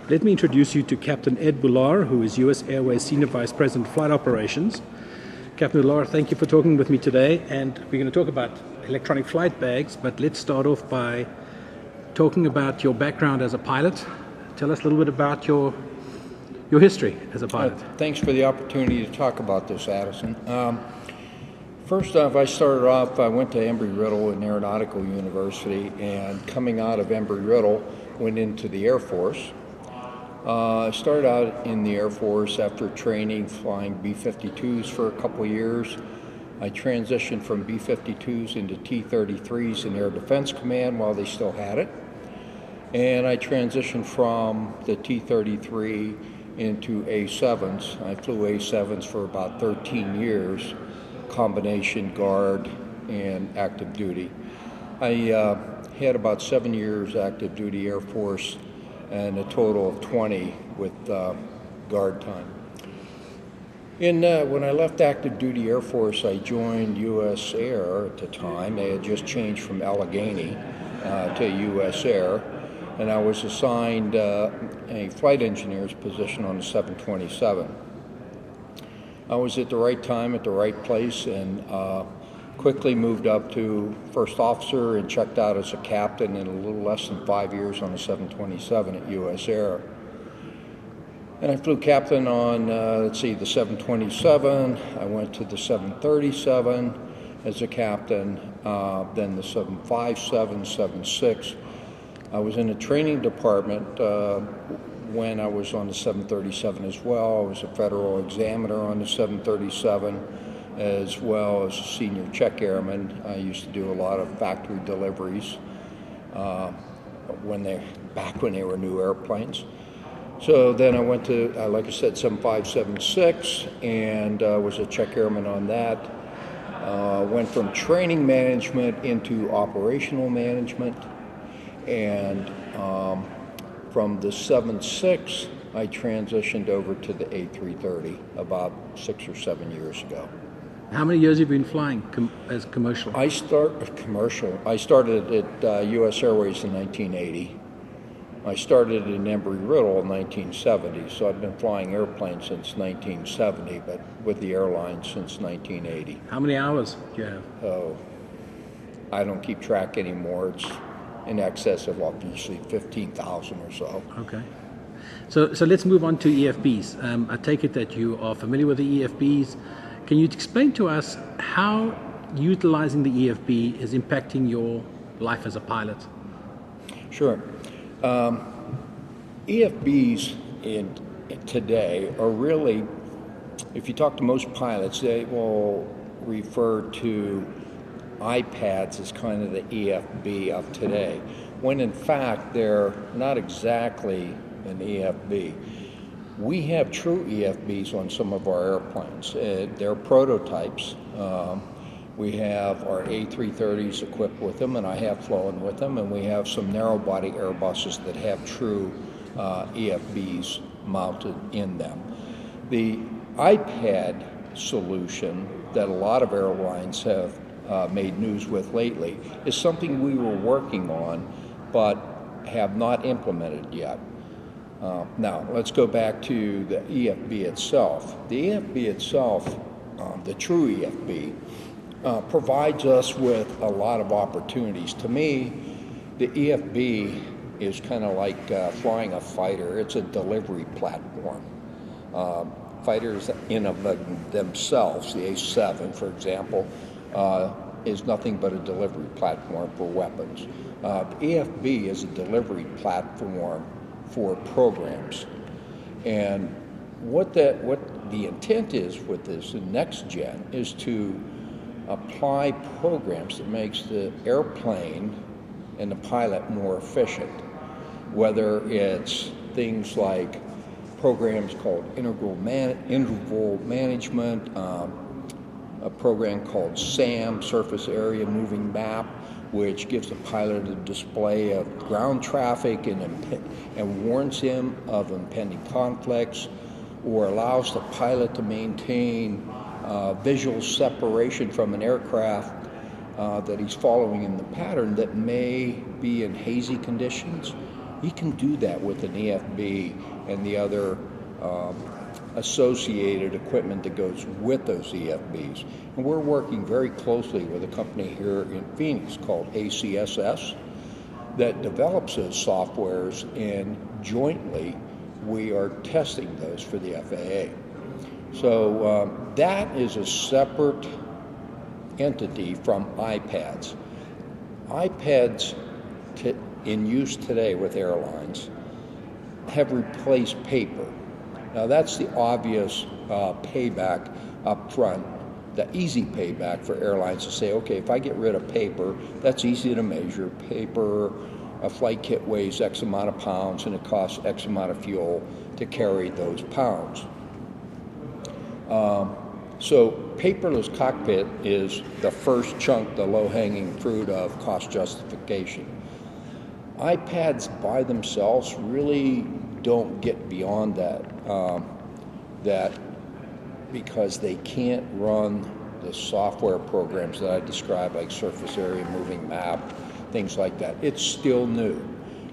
Let me introduce you to Captain Ed Boular, who is US Airways Senior Vice President of Flight Operations. Captain Boular, thank you for talking with me today, and we're going to talk about electronic flight bags, but let's start off by talking about your background as a pilot. Tell us a little bit about your history as a pilot. Thanks for the opportunity to talk about this, Addison. First off, I went to Embry-Riddle in Aeronautical University, and coming out of Embry-Riddle, went into the Air Force. I started out in the Air Force after training, flying B-52s for a couple of years. I transitioned from B-52s into T-33s in Air Defense Command while they still had it. And I transitioned from the T-33 into A-7s. I flew A-7s for about 13 years, combination guard and active duty. I had about 7 years active duty Air Force and a total of 20 with guard time. When I left active duty Air Force, I joined US Air at the time. They had just changed from Allegheny to US Air, and I was assigned a flight engineer's position on the 727. I was at the right time, at the right place, and quickly moved up to first officer and checked out as a captain in a little less than 5 years on the 727 at US Air. And I flew captain on, the 727. I went to the 737 as a captain, then the 757, 76. I was in the training department when I was on the 737 as well. I was a federal examiner on the 737 as well as a senior check airman. I used to do a lot of factory deliveries back when they were new airplanes. So then I went to, like I said, 7576 and was a check airman on that. Went from training management into operational management, and from the 76, I transitioned over to the A330 about 6 or 7 years ago. How many years have you been flying as commercial? I started at US Airways in 1980. I started in Embry-Riddle in 1970, so I've been flying airplanes since 1970, but with the airline since 1980. How many hours do you have? Oh, I don't keep track anymore. It's in excess of obviously 15,000 or so. Okay. So let's move on to EFBs. I take it that you are familiar with the EFBs. Can you explain to us how utilizing the EFB is impacting your life as a pilot? Sure. EFBs today are really, if you talk to most pilots, they will refer to iPads as kind of the EFB of today, when in fact they're not exactly an EFB. We have true EFBs on some of our airplanes. They're prototypes. We have our A330s equipped with them, and I have flown with them, and we have some narrow-body Airbuses that have true EFBs mounted in them. The iPad solution that a lot of airlines have made news with lately is something we were working on but have not implemented yet. Now, let's go back to the EFB itself. The EFB itself, the true EFB, provides us with a lot of opportunities. To me, the EFB is kind of like flying a fighter. It's a delivery platform. Fighters in of themselves, the A-7, for example, is nothing but a delivery platform for weapons. The EFB is a delivery platform for programs. And what the intent is with this, the next gen, is to apply programs that makes the airplane and the pilot more efficient, whether it's things like programs called interval management, a program called SAM, Surface Area Moving Map, which gives the pilot a display of ground traffic and warns him of impending conflicts, or allows the pilot to maintain visual separation from an aircraft that he's following in the pattern that may be in hazy conditions You can do that with an EFB and the other associated equipment that goes with those EFBs. And we're working very closely with a company here in Phoenix called ACSS that develops those softwares, and jointly we are testing those for the FAA. So that is a separate entity from iPads. iPads in use today with airlines have replaced paper. Now that's the obvious payback up front, the easy payback for airlines to say, okay, if I get rid of paper, that's easy to measure. Paper, a flight kit weighs X amount of pounds and it costs X amount of fuel to carry those pounds. So paperless cockpit is the first chunk, the low-hanging fruit of cost justification. iPads by themselves really don't get beyond that, because they can't run the software programs that I described, like surface area moving map, things like that. It's still new.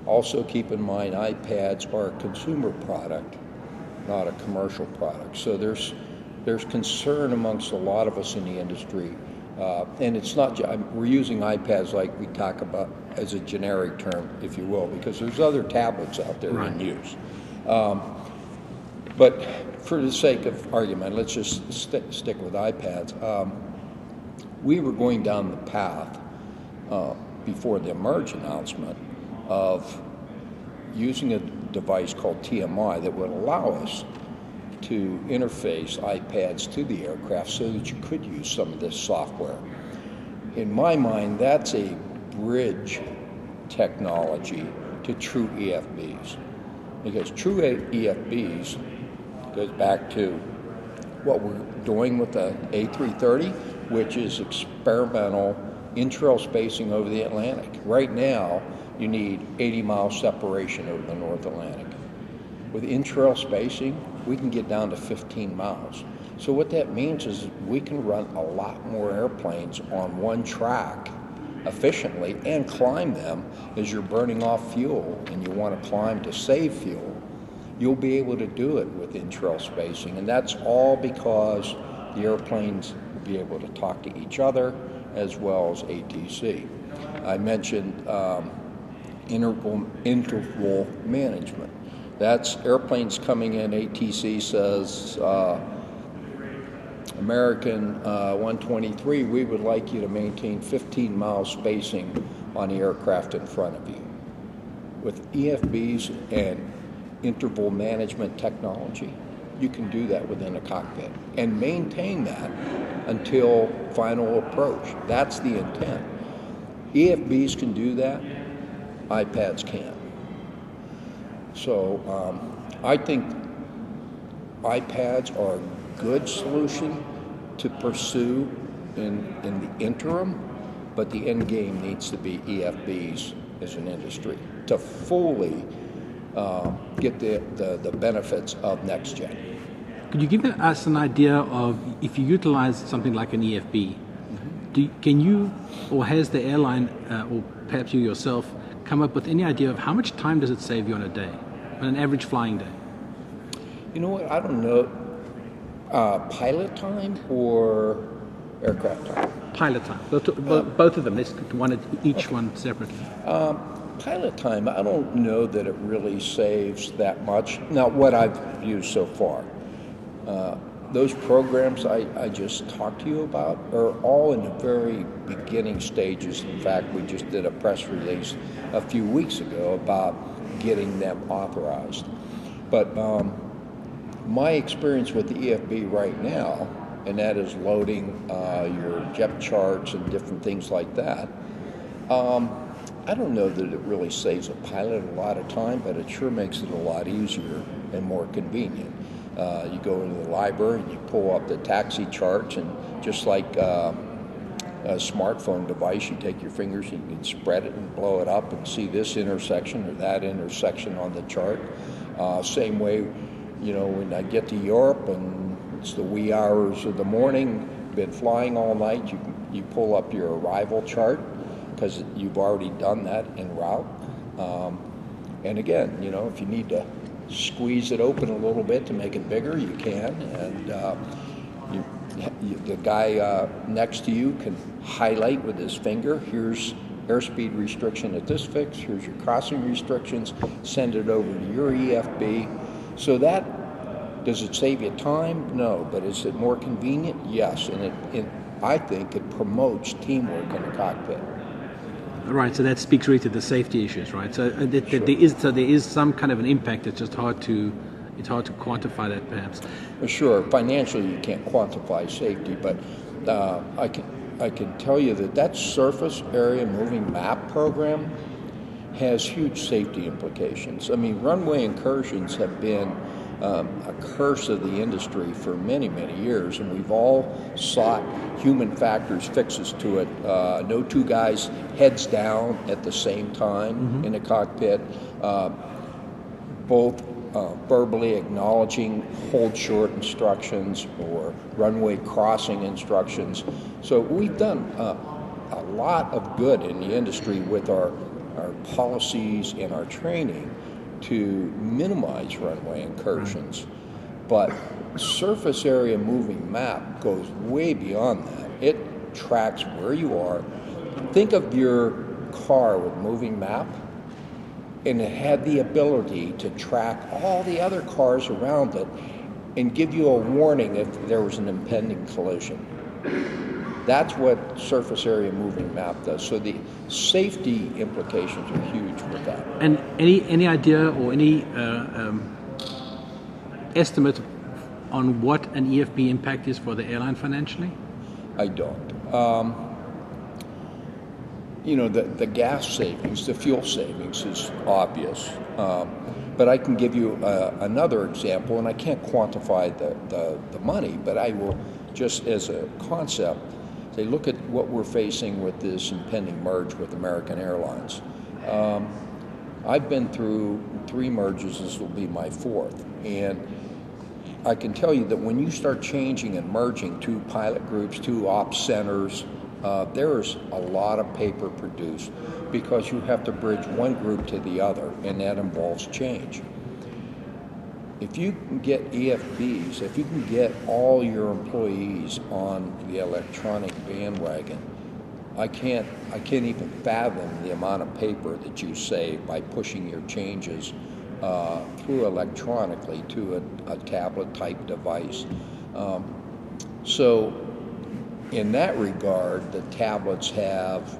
Also keep in mind, iPads are a consumer product, not a commercial product. So there's concern amongst a lot of us in the industry, and it's not, we're using iPads like we talk about as a generic term, if you will, because there's other tablets out there in use. But for the sake of argument, let's just stick with iPads. We were going down the path before the Emerge announcement of using a device called TMI that would allow us to interface iPads to the aircraft so that you could use some of this software. In my mind, that's a bridge technology to true EFBs, because true EFBs goes back to what we're doing with the A330, which is experimental intrail spacing over the Atlantic. Right now, you need 80-mile separation over the North Atlantic. With intrail spacing, we can get down to 15 miles. So what that means is we can run a lot more airplanes on one track efficiently and climb them as you're burning off fuel and you want to climb to save fuel. You'll be able to do it with intrail spacing, and that's all because the airplanes will be able to talk to each other as well as ATC. I mentioned interval management. That's airplanes coming in, ATC says, American 123, we would like you to maintain 15-mile spacing on the aircraft in front of you. With EFBs and interval management technology, you can do that within a cockpit and maintain that until final approach. That's the intent. EFBs can do that, iPads can't. So I think iPads are a good solution to pursue in the interim, but the end game needs to be EFBs as an industry to fully get the benefits of next gen. Could you give us an idea of, if you utilize something like an EFB, can you, or has the airline, or perhaps you yourself, come up with any idea of how much time does it save you on a day, on an average flying day? You know what, I don't know. Pilot time or aircraft time? Pilot time. Both of them. Let's do each one separately. Pilot time, I don't know that it really saves that much. Now, what I've used so far, those programs I just talked to you about are all in the very beginning stages. In fact, we just did a press release a few weeks ago about getting them authorized. But my experience with the EFB right now, and that is loading your jet charts and different things like that, I don't know that it really saves a pilot a lot of time, but it sure makes it a lot easier and more convenient. You go into the library and you pull up the taxi charts, and just like a smartphone device, you take your fingers and you can spread it and blow it up and see this intersection or that intersection on the chart. Same way, you know, when I get to Europe and it's the wee hours of the morning, been flying all night, you pull up your arrival chart because you've already done that en route. And again, you know, if you need to squeeze it open a little bit to make it bigger, you can. And the guy next to you can highlight with his finger, here's airspeed restriction at this fix, here's your crossing restrictions, send it over to your EFB. So that, does it save you time? No. But is it more convenient? Yes. And I think it promotes teamwork in the cockpit. Right, so that speaks really to the safety issues, right? So Sure. there is some kind of an impact. It's just hard to quantify that, perhaps. Sure, financially you can't quantify safety, but I can tell you that surface area moving map program has huge safety implications. I mean, runway incursions have been a curse of the industry for many, many years, and we've all sought human factors fixes to it. No two guys heads down at the same time in a cockpit, both verbally acknowledging hold short instructions or runway crossing instructions. So we've done a lot of good in the industry with our policies and our training to minimize runway incursions. But surface area moving map goes way beyond that. It tracks where you are. Think of your car with moving map, and it had the ability to track all the other cars around it and give you a warning if there was an impending collision. That's what surface area moving map does. So the safety implications are huge with that. And any idea or any estimate on what an EFB impact is for the airline financially? I don't. You know, the gas savings, the fuel savings is obvious. But I can give you another example, and I can't quantify the money, but I will, just as a concept, say, look at what we're facing with this impending merge with American Airlines. I've been through 3 merges, this will be my 4th, and I can tell you that when you start changing and merging 2 pilot groups, 2 ops centers, there's a lot of paper produced because you have to bridge one group to the other, and that involves change. If you can get EFBs, if you can get all your employees on the electronic bandwagon, I can't even fathom the amount of paper that you save by pushing your changes through electronically to a tablet-type device. So in that regard, the tablets have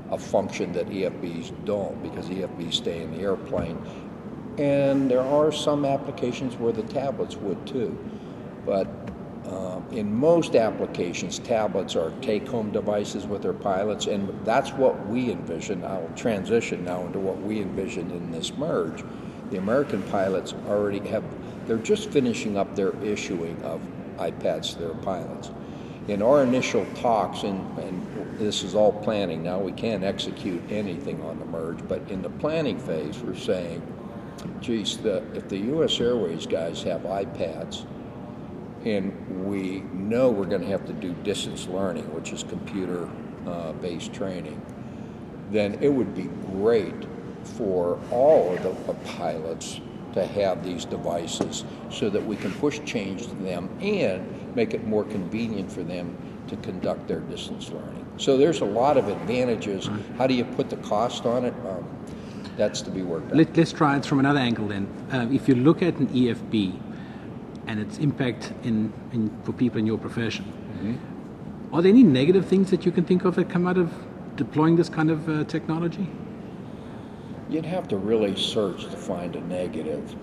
a function that EFBs don't, because EFBs stay in the airplane. And there are some applications where the tablets would too. But in most applications, tablets are take-home devices with their pilots, and that's what we envision. I'll transition now into what we envisioned in this merge. The American pilots already they're just finishing up their issuing of iPads to their pilots. In our initial talks, and this is all planning now, we can't execute anything on the merge, but in the planning phase, we're saying, geez, if the U.S. Airways guys have iPads, and we know we're going to have to do distance learning, which is computer-based training, then it would be great for all of the pilots to have these devices so that we can push change to them and make it more convenient for them to conduct their distance learning. So there's a lot of advantages. How do you put the cost on it? That's to be worked out. Let's try it from another angle then. If you look at an EFB and its impact for people in your profession, are there any negative things that you can think of that come out of deploying this kind of technology? You'd have to really search to find a negative.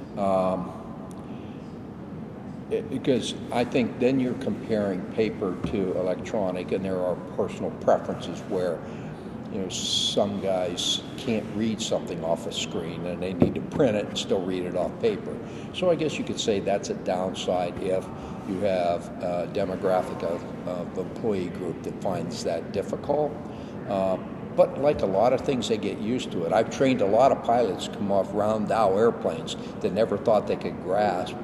Because I think then you're comparing paper to electronic, and there are personal preferences where, you know, some guys can't read something off a screen and they need to print it and still read it off paper. So I guess you could say that's a downside if you have a demographic of employee group that finds that difficult. But like a lot of things, they get used to it. I've trained a lot of pilots come off round bow airplanes that never thought they could grasp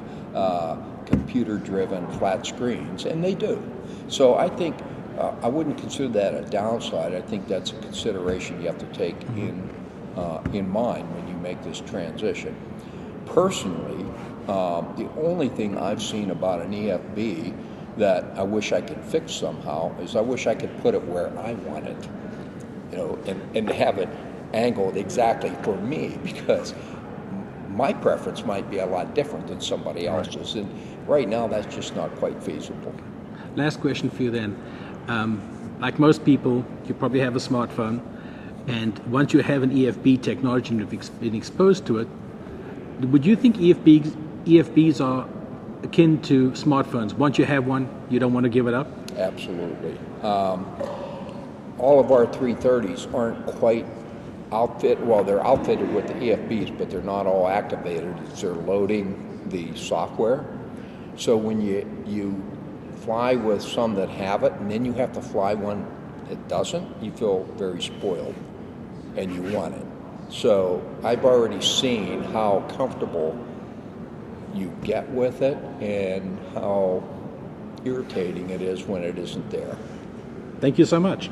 computer-driven flat screens, and they do. So I think I wouldn't consider that a downside. I think that's a consideration you have to take in mind when you make this transition. Personally, the only thing I've seen about an EFB that I wish I could fix somehow is I wish I could put it where I want it, and have it angled exactly for me, because my preference might be a lot different than somebody else's, and right now that's just not quite feasible. Last question for you then. Like most people, you probably have a smartphone, and once you have an EFB technology and you've been exposed to it, would you think EFBs are akin to smartphones? Once you have one, you don't want to give it up? Absolutely. All of our 330s aren't quite they're outfitted with the EFBs, but they're not all activated as they're loading the software. So when you fly with some that have it, and then you have to fly one that doesn't, you feel very spoiled, and you want it. So I've already seen how comfortable you get with it and how irritating it is when it isn't there. Thank you so much.